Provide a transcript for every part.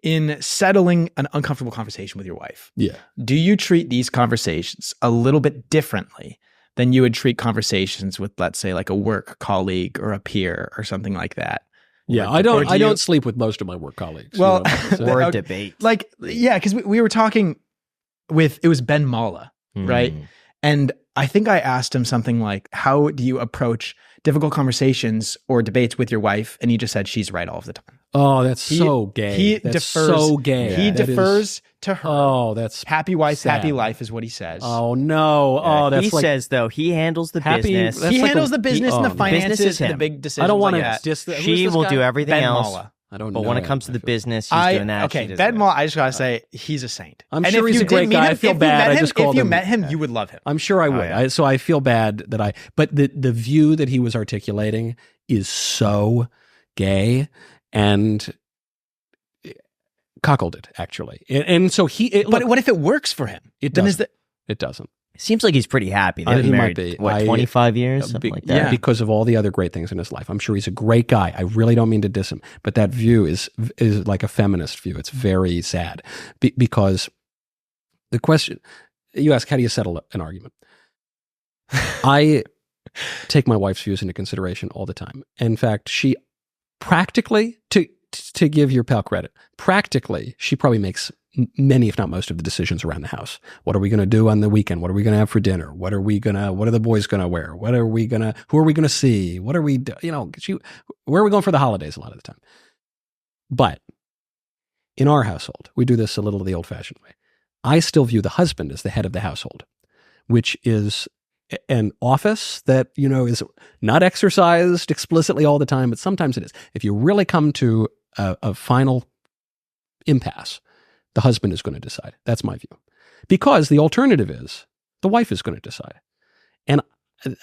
in settling an uncomfortable conversation with your wife, Yeah. do you treat these conversations a little bit differently than you would treat conversations with, let's say, like a work colleague or a peer or something like that? Yeah, I don't sleep with most of my work colleagues. Well, or a debate. Like, yeah, because we were talking with, it was Ben Mala, right? And I think I asked him something like, how do you approach difficult conversations or debates with your wife? And he just said, she's right all of the time. Oh, that's so gay. That's so gay. He defers to her. Oh, that's happy wife, sad. Happy life is what he says. Oh, no. Oh, that's he says, though, he handles the business. He handles the business and the finances and the big decisions. I don't want to. She will do everything Ben else. Mala. I don't know. But when it comes to the business, he's doing that. Okay, Ben Mala, I just got to say, he's a saint. I'm sure he's a great guy. I feel bad. I just called him. If you met him, you would love him. I'm sure I would. So I feel bad that but the view that he was articulating is so gay and cuckolded, actually. And so but what if it works for him? It doesn't. It doesn't. Seems like he's pretty happy. They've been married, might be. what, 25 years? Something like that. Yeah, because of all the other great things in his life. I'm sure he's a great guy. I really don't mean to diss him, but that view is like a feminist view. It's very sad because the question, you ask, how do you settle an argument? I take my wife's views into consideration all the time. In fact, she practically, to give your pal credit, practically, she probably makes many, if not most, of the decisions around the house. What are we going to do on the weekend? What are we going to have for dinner? What are the boys going to wear? Who are we going to see? Where are we going for the holidays a lot of the time? But in our household, we do this a little the old fashioned way. I still view the husband as the head of the household, which is an office that, is not exercised explicitly all the time, but sometimes it is. If you really come to a final impasse, the husband is going to decide. That's my view. Because the alternative is the wife is going to decide. And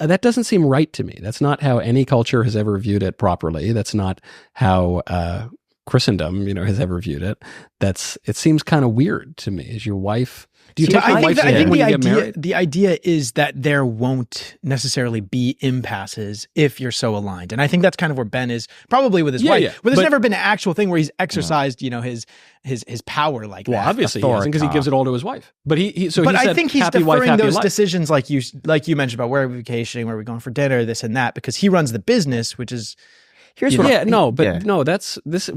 that doesn't seem right to me. That's not how any culture has ever viewed it properly. That's not how Christendom, has ever viewed it. It seems kind of weird to me. Is your wife... Do you take your wife's hand when you get married? The idea is that there won't necessarily be impasses if you're so aligned. And I think that's kind of where Ben is probably with his wife. Yeah. Where there's never been an actual thing where he's exercised, his power like that. Well, obviously he hasn't, because he gives it all to his wife. But I think he's deferring those decisions like you mentioned about where are we vacationing, where are we going for dinner, this and that, because he runs the business, which is... We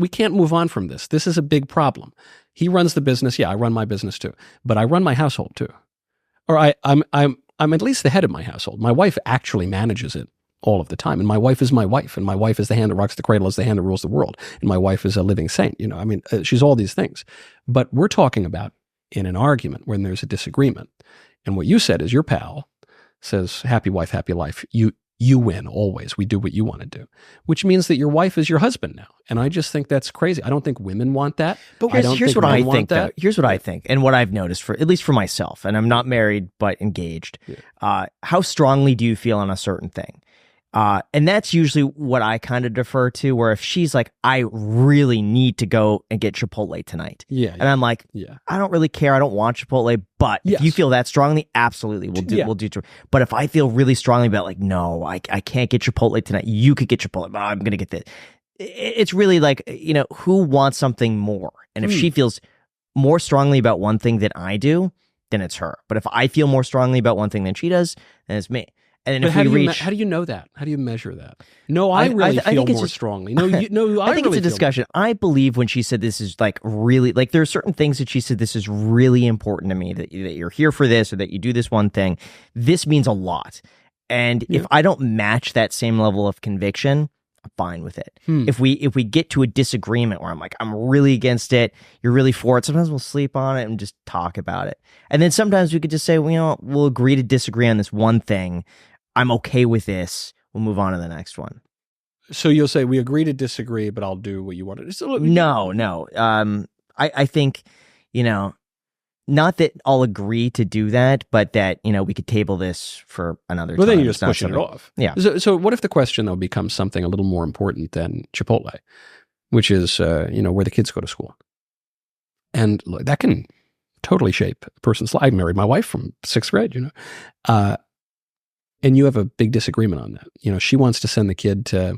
can't move on from this. This is a big problem. He runs the business. Yeah, I run my business too, but I run my household too. Or I'm at least the head of my household. My wife actually manages it all of the time, and my wife is my wife, and my wife is the hand that rocks the cradle, is the hand that rules the world, and my wife is a living saint. She's all these things. But we're talking about in an argument when there's a disagreement, and what you said is your pal says, "Happy wife, happy life." You win always. We do what you want to do, which means that your wife is your husband now. And I just think that's crazy. I don't think women want that. But here's what I think, though. Here's what I think, and what I've noticed, at least for myself, and I'm not married but engaged. Yeah. How strongly do you feel on a certain thing? And that's usually what I kind of defer to, where if she's like, I really need to go and get Chipotle tonight. Yeah. And I'm like, I don't really care. I don't want Chipotle, but if you feel that strongly, absolutely, we'll do. But if I feel really strongly about like, no, I can't get Chipotle tonight. You could get Chipotle, but I'm going to get this. It's really like, who wants something more? And if she feels more strongly about one thing than I do, then it's her. But if I feel more strongly about one thing than she does, then it's me. And then how do you know that? How do you measure that? No, I really feel more strongly. No, I think it's a discussion. I believe when she said this is like really, like there are certain things that she said, this is really important to me, that you're here for this, or that you do this one thing. This means a lot. And if I don't match that same level of conviction, I'm fine with it. If we get to a disagreement where I'm like, I'm really against it, you're really for it, sometimes we'll sleep on it and just talk about it. And then sometimes we could just say, well, we'll agree to disagree on this one thing. I'm okay with this. We'll move on to the next one. So you'll say, we agree to disagree, but I'll do what you want to do. No. I think, not that I'll agree to do that, but that, we could table this for another time. Well, then you're just pushing it off. Yeah. So what if the question, though, becomes something a little more important than Chipotle, which is, where the kids go to school? And look, that can totally shape a person's life. I married my wife from 6th grade, and you have a big disagreement on that. She wants to send the kid to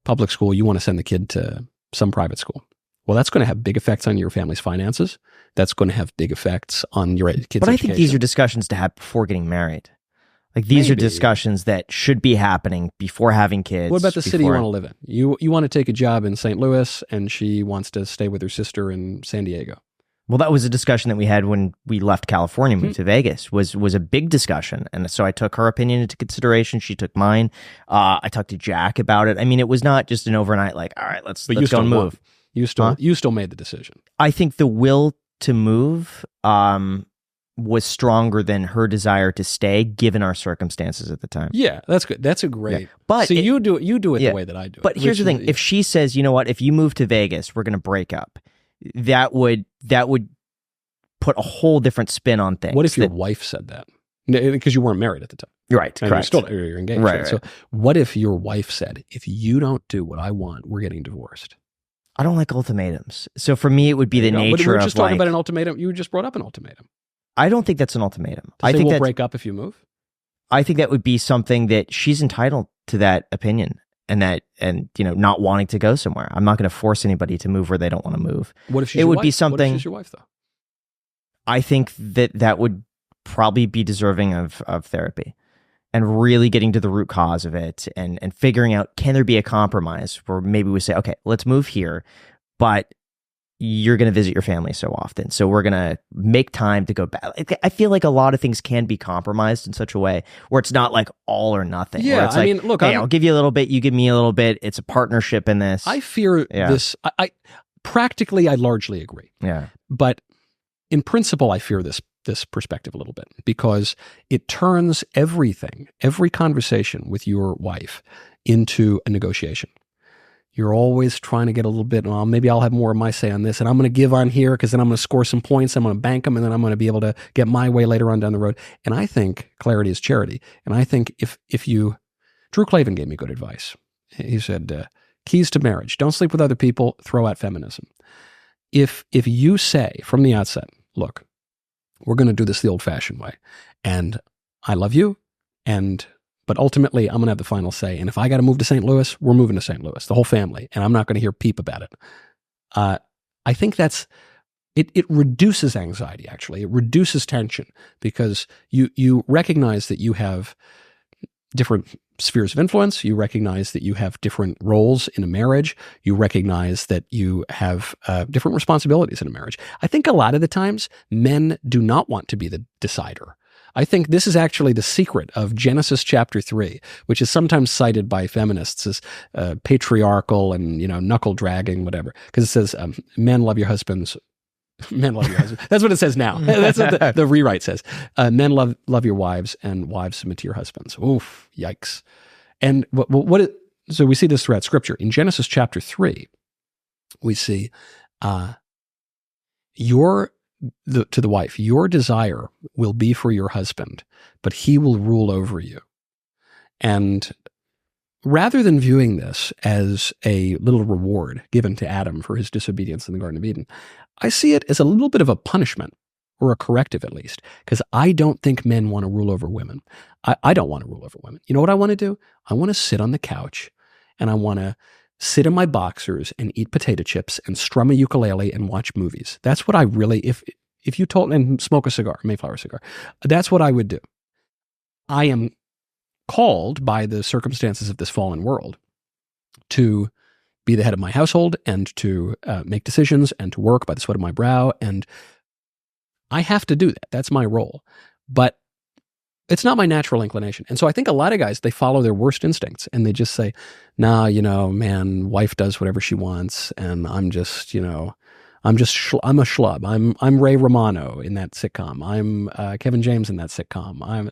public school. You want to send the kid to some private school. Well, that's going to have big effects on your family's finances. That's going to have big effects on your kids' But I education. think these are discussions to have before getting married. Like these are discussions that should be happening before having kids. What about the city you want to live in? You want to take a job in St. Louis, and she wants to stay with her sister in San Diego. Well, that was a discussion that we had when we left California, moved to Vegas. Was a big discussion, and so I took her opinion into consideration. She took mine. I talked to Jack about it. I mean, it was not just an overnight like, all right, let's go and move. You still made the decision. I think the will to move was stronger than her desire to stay, given our circumstances at the time. Yeah, that's good. That's a great. Yeah. But so you do it the way that I do it. But here's the thing: if she says, you know what, if you move to Vegas, we're going to break up, that would put a whole different spin on things. What if your wife said that? Because you weren't married at the time. Right, and correct. You're engaged. Right. So what if your wife said, if you don't do what I want, we're getting divorced? I don't like ultimatums. So for me, it would be the nature of But we're just talking about an ultimatum. You just brought up an ultimatum. I don't think that's an ultimatum. I think we'll break up if you move. I think that would be something that she's entitled to that opinion and not wanting to go somewhere. I'm not going to force anybody to move where they don't want to move. What if she's it your would wife? be something. What if she's your wife though? I think that would probably be deserving of therapy and really getting to the root cause of it and figuring out, can there be a compromise where maybe we say, okay, let's move here, but you're going to visit your family so often. So we're going to make time to go back. I feel like a lot of things can be compromised in such a way where it's not like all or nothing. Yeah, it's like, look, hey, I'll give you a little bit, you give me a little bit. It's a partnership in this. I fear this. I practically, I largely agree. Yeah. But in principle, I fear this perspective a little bit because it turns every conversation with your wife into a negotiation. You're always trying to get a little bit, well, maybe I'll have more of my say on this, and I'm going to give on here because then I'm going to score some points, I'm going to bank them, and then I'm going to be able to get my way later on down the road. And I think clarity is charity. And I think if you, Drew Clavin gave me good advice. He said, keys to marriage, don't sleep with other people, throw out feminism. If you say from the outset, look, we're going to do this the old-fashioned way, and I love you, but ultimately, I'm going to have the final say. And if I got to move to St. Louis, we're moving to St. Louis, the whole family. And I'm not going to hear peep about it. I think it reduces anxiety, actually. It reduces tension because you recognize that you have different spheres of influence. You recognize that you have different roles in a marriage. You recognize that you have different responsibilities in a marriage. I think a lot of the times, men do not want to be the decider. I think this is actually the secret of Genesis chapter 3, which is sometimes cited by feminists as patriarchal and, knuckle dragging, whatever. Because it says, men love your husbands. Men love your husbands. That's what it says now. That's what the rewrite says. Men love your wives and wives submit to your husbands. Oof, yikes. And so we see this throughout Scripture. In Genesis chapter 3, we see to the wife, your desire will be for your husband, but he will rule over you. And rather than viewing this as a little reward given to Adam for his disobedience in the Garden of Eden, I see it as a little bit of a punishment, or a corrective at least, because I don't think men want to rule over women. I don't want to rule over women. You know what I want to do? I want to sit on the couch and I want to sit in my boxers and eat potato chips and strum a ukulele and watch movies. That's what I really, if you told, and smoke a cigar, Mayflower cigar, that's what I would do. I am called by the circumstances of this fallen world to be the head of my household and to make decisions and to work by the sweat of my brow. And I have to do that. That's my role. But it's not my natural inclination. And so I think a lot of guys, they follow their worst instincts and they just say, nah, man, wife does whatever she wants. And I'm just, I'm a schlub. I'm Ray Romano in that sitcom. I'm Kevin James in that sitcom. I'm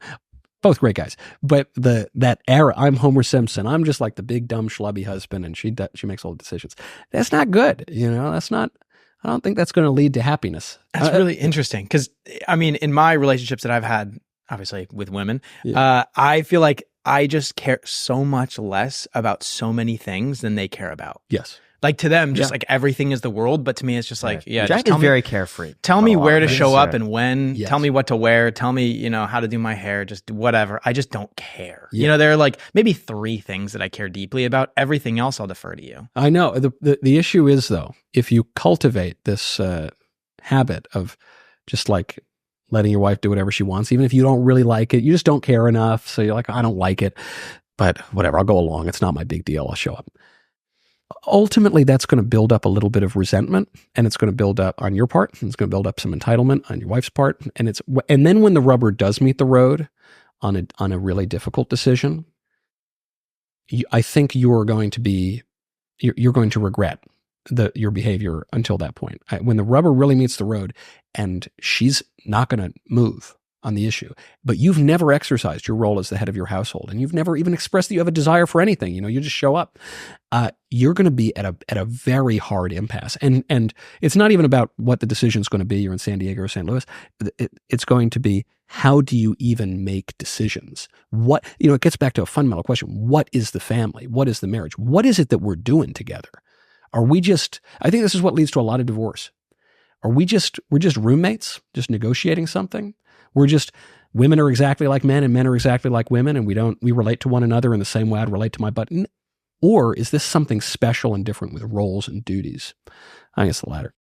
both great guys. But that era, I'm Homer Simpson. I'm just like the big, dumb, schlubby husband. And she makes all the decisions. That's not good. I don't think that's going to lead to happiness. That's really interesting. Because in my relationships that I've had, obviously with women, I feel like I just care so much less about so many things than they care about. Yes. Like to them, just like everything is the world. But to me, it's just like, Jack is very carefree. Tell me where to show up and when. Yes. Tell me what to wear. Tell me, how to do my hair. Just whatever. I just don't care. There are like maybe 3 things that I care deeply about. Everything else, I'll defer to you. I know. The issue is, though, if you cultivate this habit of just like letting your wife do whatever she wants, even if you don't really like it, you just don't care enough. So you're like, I don't like it, but whatever, I'll go along. It's not my big deal. I'll show up. Ultimately, that's going to build up a little bit of resentment, and it's going to build up on your part, and it's going to build up some entitlement on your wife's part. And then when the rubber does meet the road on a really difficult decision, I think you're going to regret your behavior until that point. When the rubber really meets the road and she's not going to move on the issue, but you've never exercised your role as the head of your household, and you've never even expressed that you have a desire for anything, you just show up, you're going to be at a very hard impasse. And it's not even about what the decision is going to be. You're in San Diego or St. Louis. It's going to be, how do you even make decisions? It gets back to a fundamental question. What is the family? What is the marriage? What is it that we're doing together? I think this is what leads to a lot of divorce. We're just roommates, just negotiating something? Women are exactly like men and men are exactly like women, and we relate to one another in the same way I'd relate to my button? Or is this something special and different with roles and duties? I think it's the latter.